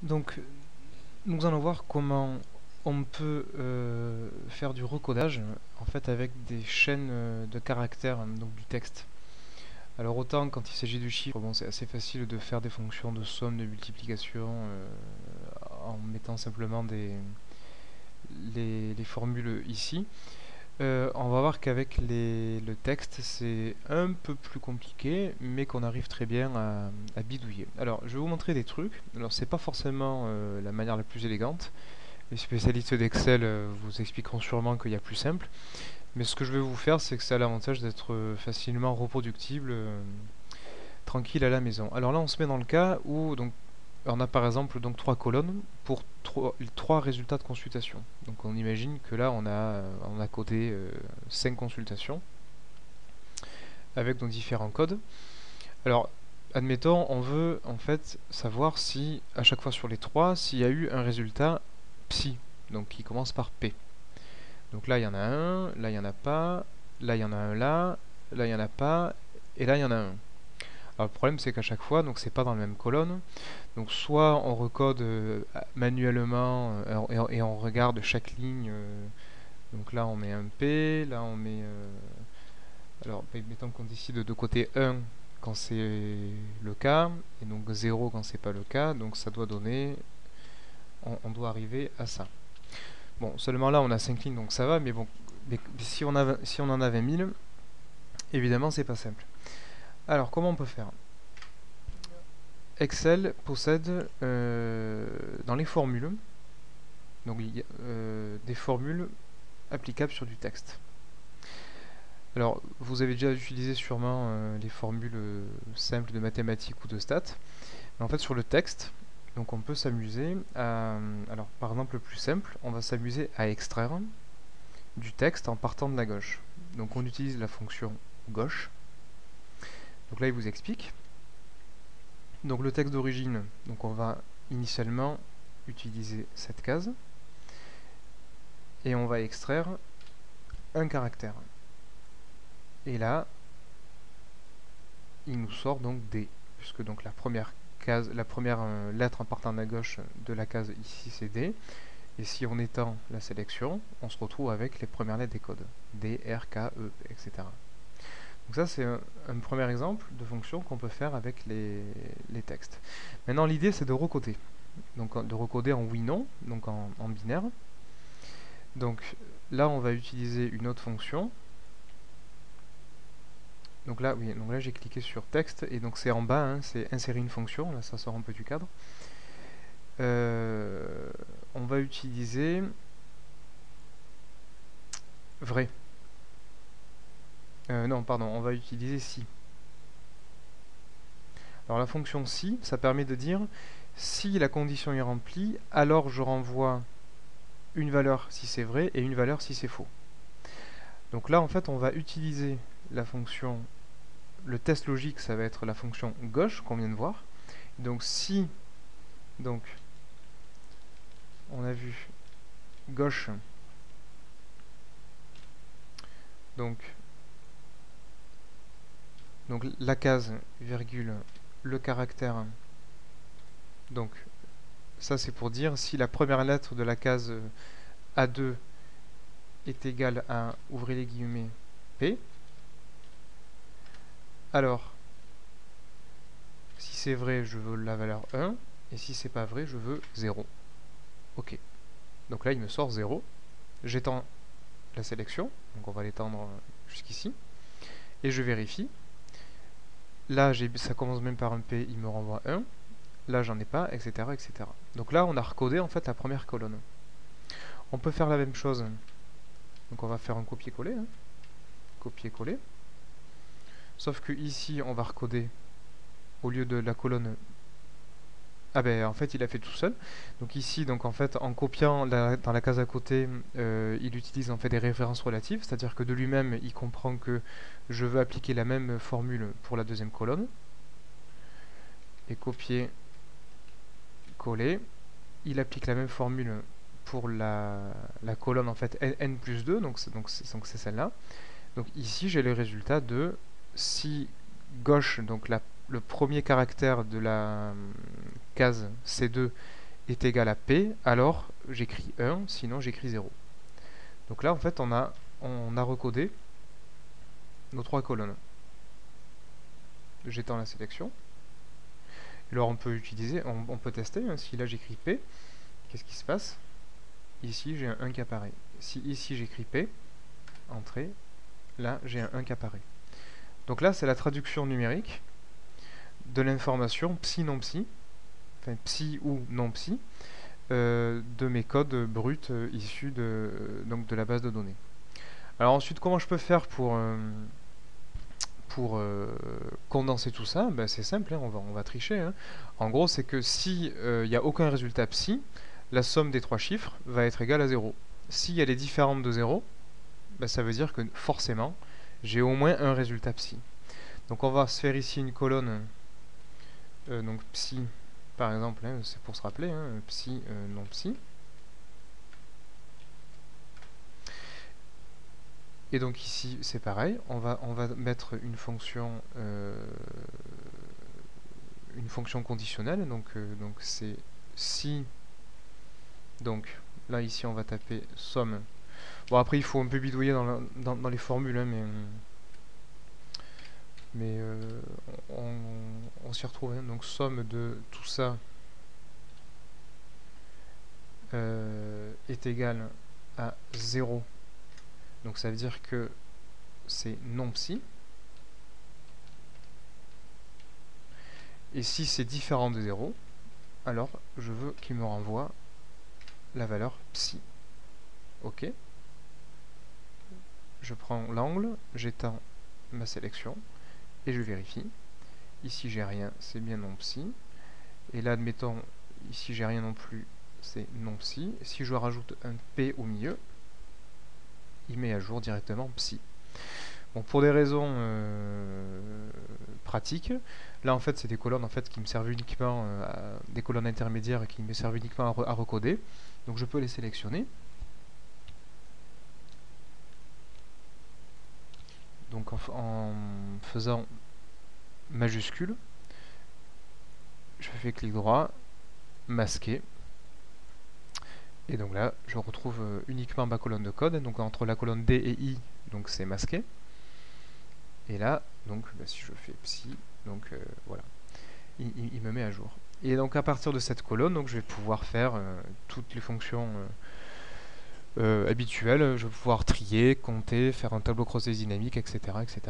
Donc, nous allons voir comment on peut faire du recodage en fait avec des chaînes de caractères, donc du texte. Alors autant quand il s'agit de chiffres, bon, c'est assez facile de faire des fonctions de somme, de multiplication en mettant simplement les formules ici. On va voir qu'avec le texte, c'est un peu plus compliqué, mais qu'on arrive très bien à bidouiller. Alors, je vais vous montrer des trucs. Alors, c'est pas forcément la manière la plus élégante. Les spécialistes d'Excel vous expliqueront sûrement qu'il y a plus simple. Mais ce que je vais vous faire, c'est que ça a l'avantage d'être facilement reproductible, tranquille à la maison. Alors là, on se met dans le cas où donc on a par exemple donc trois colonnes pour trois résultats de consultation. Donc on imagine que là on a codé 5 consultations avec donc différents codes. Alors admettons on veut en fait savoir si à chaque fois sur les trois s'il y a eu un résultat psi, donc qui commence par P. Donc là il y en a un, là il n'y en a pas, là il y en a un là, là il n'y en a pas, et là il y en a un. Alors le problème c'est qu'à chaque fois, donc c'est pas dans la même colonne, donc soit on recode manuellement et on regarde chaque ligne. Donc là on met un P, là on met... alors mettons qu'on décide de côté 1 quand c'est le cas, et donc 0 quand c'est pas le cas, donc ça doit donner... On doit arriver à ça. Bon, seulement là on a 5 lignes donc ça va, mais bon, si on en a 20 000, évidemment c'est pas simple. Alors comment on peut faire? Excel possède dans les formules, donc des formules applicables sur du texte. Alors, vous avez déjà utilisé sûrement les formules simples de mathématiques ou de stats. Mais en fait, sur le texte, donc on peut s'amuser à... Alors, par exemple, le plus simple, on va s'amuser à extraire du texte en partant de la gauche. Donc, on utilise la fonction gauche. Donc là, il vous explique. Donc, le texte d'origine, donc on va initialement utiliser cette case. Et on va extraire un caractère. Et là, il nous sort donc D, puisque donc la première lettre en partant de la gauche de la case ici c'est D, et si on étend la sélection, on se retrouve avec les premières lettres des codes, D, R, K, E, etc. Donc ça c'est un premier exemple de fonction qu'on peut faire avec les textes. Maintenant l'idée c'est de recoder, donc de recoder en oui-non, donc en binaire. Donc là on va utiliser une autre fonction. Donc là, oui, donc là j'ai cliqué sur texte et donc c'est en bas, hein, c'est insérer une fonction, là ça sort un peu du cadre. On va utiliser vrai. Non, pardon, on va utiliser si. Alors la fonction si, ça permet de dire si la condition est remplie, alors je renvoie une valeur si c'est vrai et une valeur si c'est faux. Donc là en fait on va utiliser la fonction, le test logique ça va être la fonction gauche qu'on vient de voir. Donc si donc on a vu gauche, donc la case, virgule, le caractère, donc ça c'est pour dire si la première lettre de la case A2 est égale à, ouvrez les guillemets, P, alors si c'est vrai je veux la valeur 1, et si c'est pas vrai je veux 0. Ok, donc là il me sort 0, j'étends la sélection, donc on va l'étendre jusqu'ici, et je vérifie. Là ça commence même par un P, il me renvoie 1, là j'en ai pas, etc., etc. Donc là on a recodé en fait la première colonne. On peut faire la même chose, donc on va faire un copier-coller, hein. Copier-coller, sauf que ici on va recoder au lieu de la colonne. Ah ben en fait il a fait tout seul. Donc ici donc en fait en copiant dans la case à côté, il utilise en fait des références relatives, c'est-à-dire que de lui-même il comprend que je veux appliquer la même formule pour la deuxième colonne. Et copier, coller, il applique la même formule pour la colonne en fait n plus 2, donc c'est celle-là. Donc ici j'ai le résultat de si gauche, donc le premier caractère de la case C2 est égal à P, alors j'écris 1, sinon j'écris 0. Donc là, en fait, on a recodé nos 3 colonnes. J'étends la sélection. Alors on peut utiliser, on peut tester, hein, si là j'écris P, qu'est-ce qui se passe? Ici j'ai un 1 qui apparaît. Si ici j'écris P, entrée, là j'ai un 1 qui apparaît. Donc là c'est la traduction numérique de l'information psi non psi, enfin psi ou non psi, de mes codes bruts issus donc de la base de données. Alors ensuite comment je peux faire pour condenser tout ça? Ben, c'est simple, hein, on va tricher, hein. En gros c'est que si il n'y a aucun résultat psi, la somme des 3 chiffres va être égale à 0. Si elle est différente de 0, ben, ça veut dire que forcément j'ai au moins un résultat psi. Donc on va se faire ici une colonne, donc psi par exemple, hein, c'est pour se rappeler, hein, psi non psi. Et donc ici c'est pareil, on va mettre une fonction conditionnelle, donc c'est si, donc là ici on va taper somme. Bon après il faut un peu bidouiller dans les formules, hein, mais on s'y retrouve, hein. Donc somme de tout ça est égal à 0. Donc ça veut dire que c'est non psi. Et si c'est différent de 0, alors je veux qu'il me renvoie la valeur psi. Ok. Je prends l'angle, j'étends ma sélection et je vérifie. Ici j'ai rien, c'est bien non psi. Et là admettons, ici j'ai rien non plus, c'est non psi. Si je rajoute un P au milieu, il met à jour directement psi. Bon, pour des raisons pratiques, là en fait c'est des colonnes en fait qui me servent uniquement, des colonnes intermédiaires qui me servent uniquement à recoder. Donc je peux les sélectionner. Donc en faisant majuscule, je fais clic droit, masquer. Et donc là, je retrouve uniquement ma colonne de code. Donc entre la colonne D et I, donc c'est masqué. Et là, donc bah, si je fais psi, donc voilà, il me met à jour. Et donc à partir de cette colonne, donc je vais pouvoir faire toutes les fonctions habituelles. Je vais pouvoir trier, compter, faire un tableau croisé dynamique, etc., etc.